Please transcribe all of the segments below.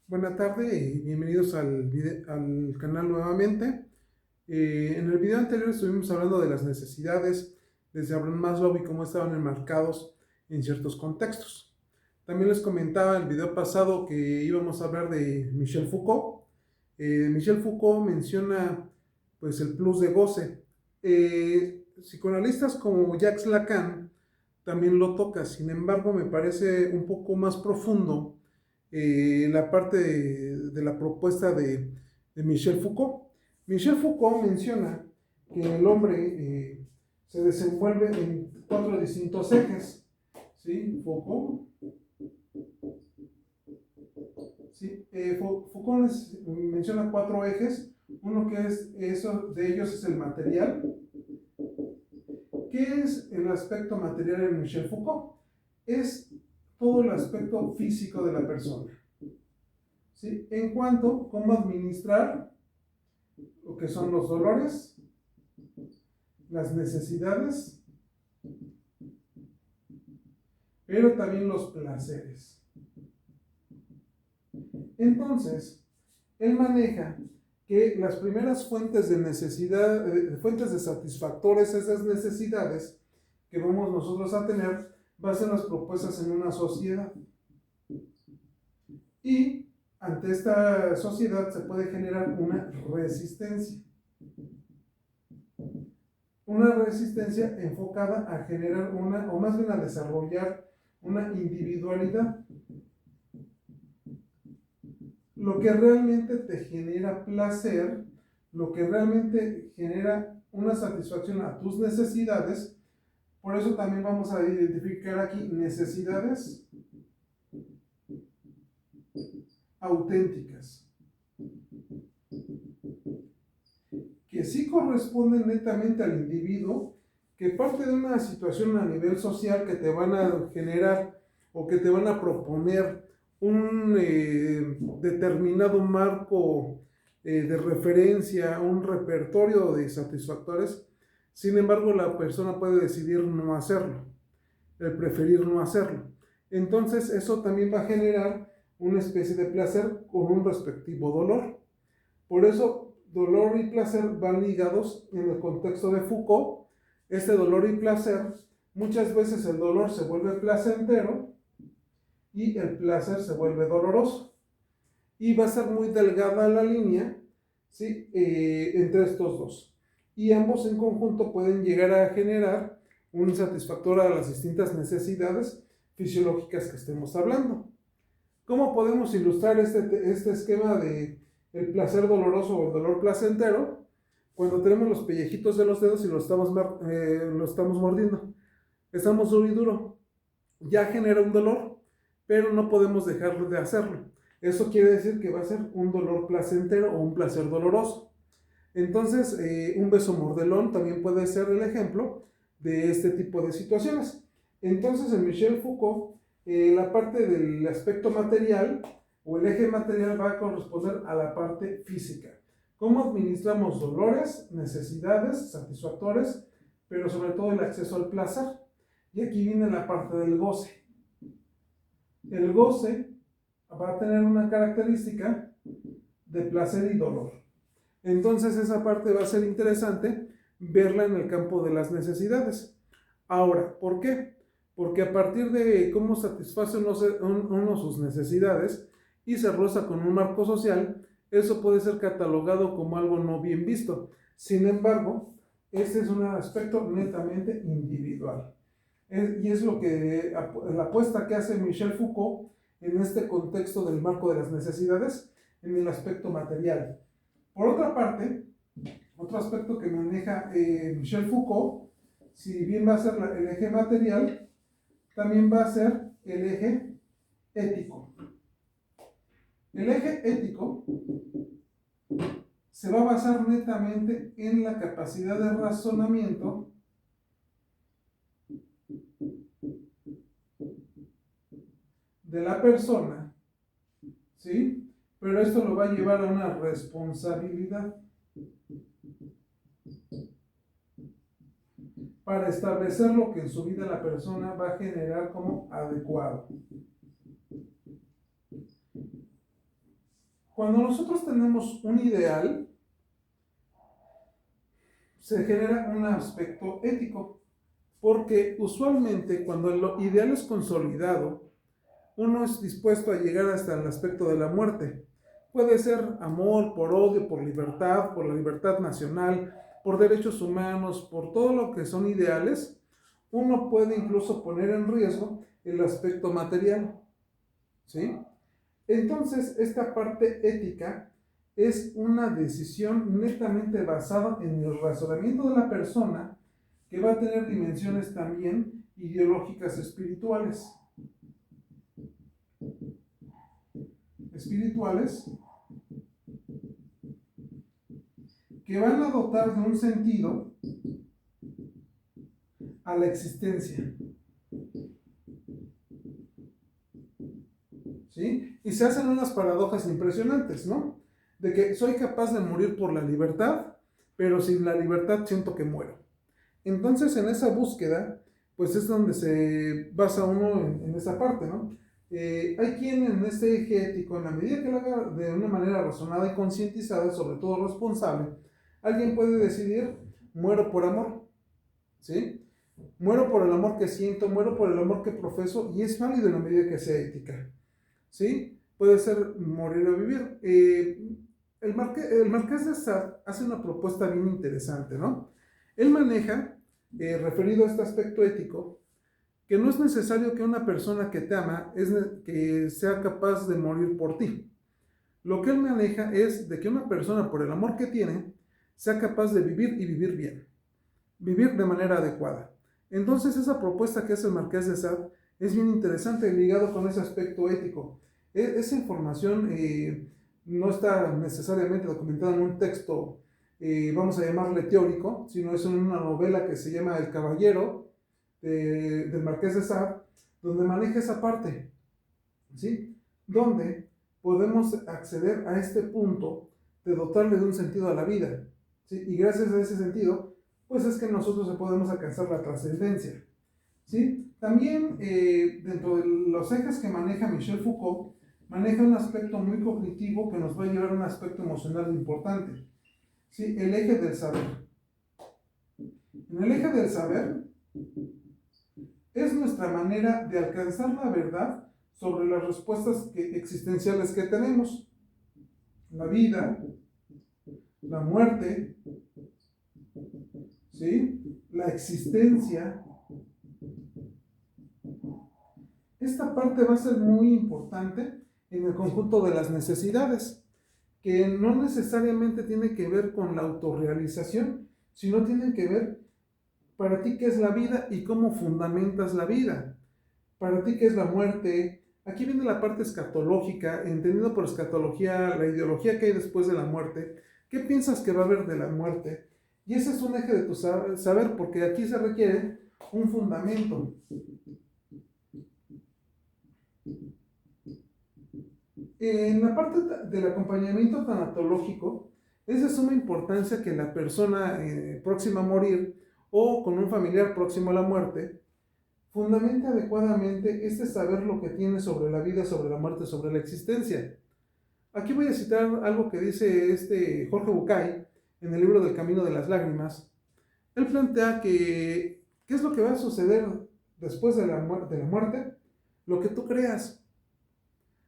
Buenas tardes y bienvenidos al canal nuevamente. En el video anterior estuvimos hablando de las necesidades desde Abraham Maslow y cómo estaban enmarcados en ciertos contextos. También les comentaba en el video pasado que íbamos a hablar de Michel Foucault. Michel Foucault menciona pues el plus de goce. Psicoanalistas como Jacques Lacan también lo toca, sin embargo me parece un poco más profundo la parte de la propuesta de Michel Foucault. Michel Foucault menciona que el hombre se desenvuelve en cuatro distintos ejes. ¿Sí? Foucault, ¿sí? Foucault menciona cuatro ejes. Uno que es, eso de ellos es el material. ¿Qué es el aspecto material en Michel Foucault? Es todo el aspecto físico de la persona. ¿Sí? En cuanto a cómo administrar lo que son los dolores, las necesidades, pero también los placeres. Entonces, él maneja que las primeras fuentes de necesidad, fuentes de satisfactores, esas necesidades que vamos nosotros a tener, van a ser las propuestas en una sociedad. Y ante esta sociedad se puede generar una resistencia. Una resistencia enfocada a generar una, o más bien a desarrollar una individualidad. Lo que realmente te genera placer, lo que realmente genera una satisfacción a tus necesidades. Por eso también vamos a identificar aquí necesidades auténticas, que sí corresponden netamente al individuo, que parte de una situación a nivel social que te van a generar o que te van a proponer un determinado marco de referencia, un repertorio de satisfactores. Sin embargo, la persona puede decidir no hacerlo, preferir no hacerlo. Entonces, eso también va a generar una especie de placer con un respectivo dolor. Por eso, dolor y placer van ligados en el contexto de Foucault. Este dolor y placer, muchas veces el dolor se vuelve placentero y el placer se vuelve doloroso. Y va a ser muy delgada la línea, ¿sí? Entre estos dos. Y ambos en conjunto pueden llegar a generar un satisfactor a las distintas necesidades fisiológicas que estemos hablando. ¿Cómo podemos ilustrar este esquema de el placer doloroso o el dolor placentero? Cuando tenemos los pellejitos de los dedos y lo estamos mordiendo. Estamos duro y duro. Ya genera un dolor, pero no podemos dejar de hacerlo. Eso quiere decir que va a ser un dolor placentero o un placer doloroso. Entonces, un beso mordelón también puede ser el ejemplo de este tipo de situaciones. Entonces, en Michel Foucault, la parte del aspecto material o el eje material va a corresponder a la parte física. ¿Cómo administramos dolores, necesidades, satisfactores, pero sobre todo el acceso al placer? Y aquí viene la parte del goce. El goce va a tener una característica de placer y dolor. Entonces esa parte va a ser interesante verla en el campo de las necesidades. Ahora, ¿por qué? Porque a partir de cómo satisface uno sus necesidades y se roza con un marco social, eso puede ser catalogado como algo no bien visto. Sin embargo, este es un aspecto netamente individual. Y es lo que la apuesta que hace Michel Foucault en este contexto del marco de las necesidades en el aspecto material. Por otra parte, otro aspecto que maneja Michel Foucault, si bien va a ser el eje material, también va a ser el eje ético. El eje ético se va a basar netamente en la capacidad de razonamiento de la persona, ¿sí? Pero esto lo va a llevar a una responsabilidad para establecer lo que en su vida la persona va a generar como adecuado. Cuando nosotros tenemos un ideal, se genera un aspecto ético, porque usualmente cuando el ideal es consolidado, uno es dispuesto a llegar hasta el aspecto de la muerte. Puede ser amor, por odio, por la libertad nacional, por derechos humanos, por todo lo que son ideales. Uno puede incluso poner en riesgo el aspecto material, ¿sí? Entonces, esta parte ética es una decisión netamente basada en el razonamiento de la persona, que va a tener dimensiones también ideológicas espirituales. Que van a dotar de un sentido a la existencia, ¿sí? Y se hacen unas paradojas impresionantes, ¿no? De que soy capaz de morir por la libertad, pero sin la libertad siento que muero. Entonces, en esa búsqueda, pues es donde se basa uno en esa parte, ¿no? Hay quien en este eje ético, en la medida que lo haga de una manera razonada y concientizada, sobre todo responsable, alguien puede decidir, muero por amor, ¿sí? Muero por el amor que siento, muero por el amor que profeso, y es válido en la medida que sea ética, ¿sí? Puede ser morir o vivir. El Marqués de Sade hace una propuesta bien interesante, ¿no? Él maneja, referido a este aspecto ético, que no es necesario que una persona que te ama que sea capaz de morir por ti. Lo que él maneja es de que una persona, por el amor que tiene, sea capaz de vivir y vivir bien, vivir de manera adecuada. Entonces, esa propuesta que hace el Marqués de Sade es bien interesante, ligado con ese aspecto ético. Esa información no está necesariamente documentada en un texto, vamos a llamarle teórico, sino es en una novela que se llama El Caballero, del Marqués de Sade, donde maneja esa parte, ¿sí? Donde podemos acceder a este punto de dotarle de un sentido a la vida, ¿sí? Y gracias a ese sentido, pues es que nosotros podemos alcanzar la trascendencia, ¿sí? También dentro de los ejes que maneja Michel Foucault, maneja un aspecto muy cognitivo que nos va a llevar a un aspecto emocional importante, ¿sí? El eje del saber. En el eje del saber es nuestra manera de alcanzar la verdad sobre las respuestas existenciales que tenemos. La vida, la muerte, ¿sí? La existencia. Esta parte va a ser muy importante en el conjunto de las necesidades, que no necesariamente tiene que ver con la autorrealización, sino tienen que ver para ti qué es la vida y cómo fundamentas la vida. Para ti qué es la muerte. Aquí viene la parte escatológica, entendido por escatología la ideología que hay después de la muerte. ¿Qué piensas que va a haber de la muerte? Y ese es un eje de tu saber, porque aquí se requiere un fundamento. En la parte del acompañamiento tanatológico, es de suma importancia que la persona próxima a morir o con un familiar próximo a la muerte fundamente adecuadamente este saber lo que tiene sobre la vida, sobre la muerte, sobre la existencia. Aquí voy a citar algo que dice Jorge Bucay en el libro del Camino de las Lágrimas. Él plantea que ¿qué es lo que va a suceder después de la muerte? Lo que tú creas.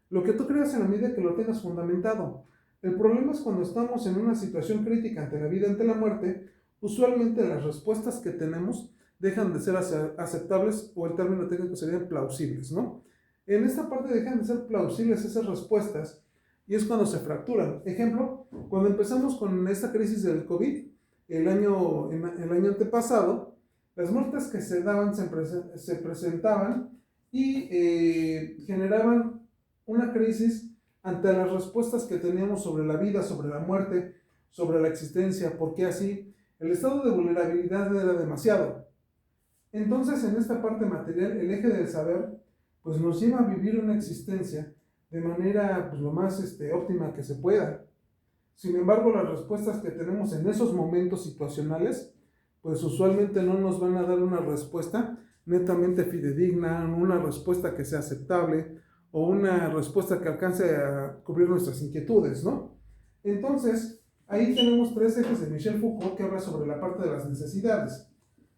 Lo que tú creas en la medida que lo tengas fundamentado. El problema es cuando estamos en una situación crítica ante la vida, ante la muerte, usualmente las respuestas que tenemos dejan de ser aceptables, o el término técnico sería plausibles, ¿no? En esta parte dejan de ser plausibles esas respuestas y es cuando se fracturan. Ejemplo, cuando empezamos con esta crisis del COVID, el año antepasado, las muertes que se daban se presentaban y generaban una crisis ante las respuestas que teníamos sobre la vida, sobre la muerte, sobre la existencia, porque así el estado de vulnerabilidad era demasiado. Entonces, en esta parte material, el eje del saber, pues nos lleva a vivir una existencia de manera pues, lo más óptima que se pueda. Sin embargo, las respuestas que tenemos en esos momentos situacionales, pues usualmente no nos van a dar una respuesta netamente fidedigna, una respuesta que sea aceptable, o una respuesta que alcance a cubrir nuestras inquietudes, ¿no? Entonces, ahí tenemos 3 ejes de Michel Foucault que habla sobre la parte de las necesidades.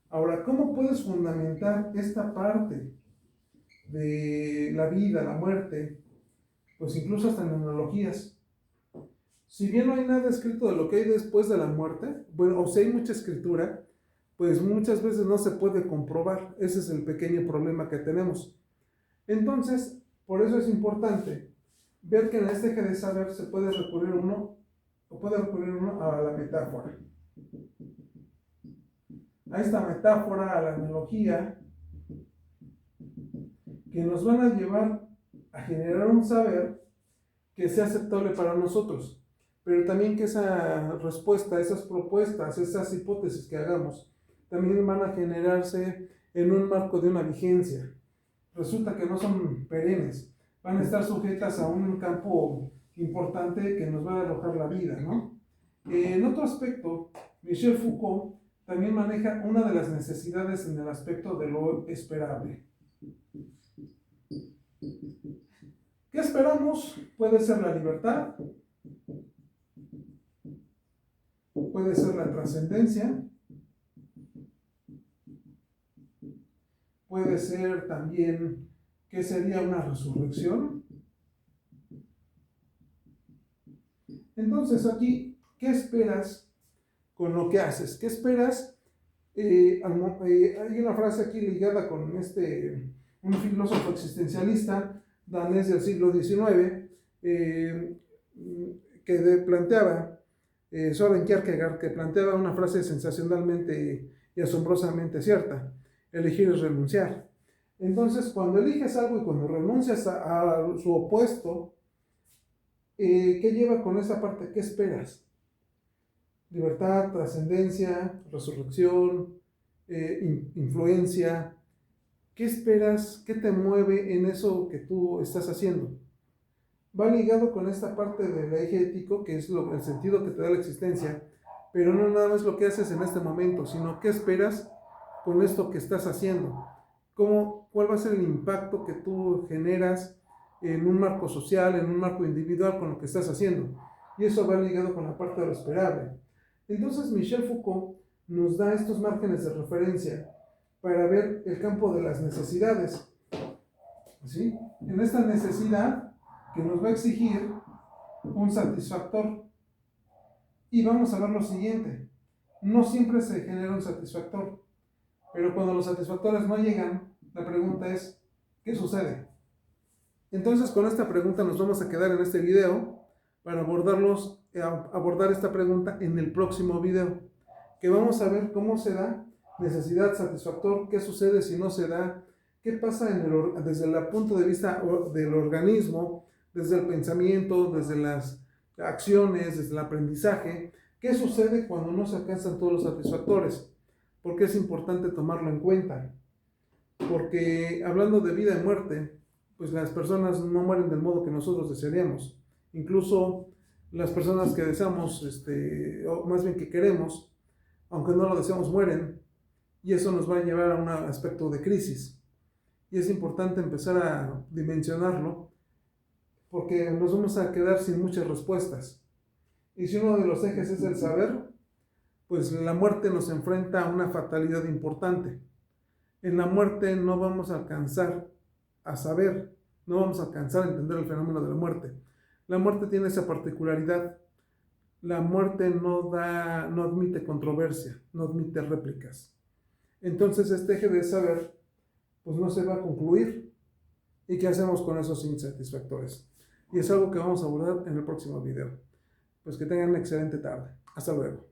Ahora, ¿cómo puedes fundamentar esta parte de la vida, la muerte, pues incluso hasta en analogías? Si bien no hay nada escrito de lo que hay después de la muerte, bueno, o si hay mucha escritura, pues muchas veces no se puede comprobar. Ese es el pequeño problema que tenemos. Entonces, por eso es importante ver que en este eje de saber se puede recurrir uno a la metáfora. A esta metáfora, a la analogía, que nos van a llevar a generar un saber que sea aceptable para nosotros, pero también que esa respuesta, esas propuestas, esas hipótesis que hagamos, también van a generarse en un marco de una vigencia. Resulta que no son perennes, van a estar sujetas a un campo importante que nos va a arrojar la vida, ¿no? En otro aspecto, Michel Foucault también maneja una de las necesidades en el aspecto de lo esperable. ¿Qué esperamos? Puede ser la libertad, puede ser la trascendencia, puede ser también, ¿qué sería una resurrección? Entonces aquí, ¿qué esperas con lo que haces? ¿Qué esperas? Hay una frase aquí ligada con un filósofo existencialista danés del siglo XIX que planteaba, Søren Kierkegaard, que planteaba una frase sensacionalmente y asombrosamente cierta: elegir es renunciar. Entonces, cuando eliges algo y cuando renuncias a su opuesto, ¿qué lleva con esa parte? ¿Qué esperas? Libertad, trascendencia, resurrección, influencia. ¿Qué esperas? ¿Qué te mueve en eso que tú estás haciendo? Va ligado con esta parte del eje ético, que es el sentido que te da la existencia, pero no nada más lo que haces en este momento, sino qué esperas con esto que estás haciendo. ¿Cuál va a ser el impacto que tú generas en un marco social, en un marco individual con lo que estás haciendo? Y eso va ligado con la parte de lo esperable. Entonces Michel Foucault nos da estos márgenes de referencia para ver el campo de las necesidades. ¿Sí? En esta necesidad que nos va a exigir un satisfactor. Y vamos a ver lo siguiente: no siempre se genera un satisfactor, pero cuando los satisfactores no llegan, la pregunta es, ¿qué sucede? Entonces, con esta pregunta nos vamos a quedar en este video para abordar esta pregunta en el próximo video, que vamos a ver cómo se da necesidad, satisfactor, qué sucede si no se da, qué pasa desde el punto de vista del organismo, desde el pensamiento, desde las acciones, desde el aprendizaje, qué sucede cuando no se alcanzan todos los satisfactores. Porque es importante tomarlo en cuenta, porque hablando de vida y muerte, pues las personas no mueren del modo que nosotros desearíamos. Incluso las personas que deseamos, o más bien que queremos, aunque no lo deseamos, mueren, y eso nos va a llevar a un aspecto de crisis. Y es importante empezar a dimensionarlo, porque nos vamos a quedar sin muchas respuestas. Y si uno de los ejes es el saber, pues la muerte nos enfrenta a una fatalidad importante. En la muerte no vamos a alcanzar a saber, no vamos a alcanzar a entender el fenómeno de la muerte. La muerte tiene esa particularidad. La muerte no admite controversia, no admite réplicas. Entonces este eje de saber, pues no se va a concluir. ¿Y qué hacemos con esos insatisfactores? Y es algo que vamos a abordar en el próximo video. Pues que tengan una excelente tarde. Hasta luego.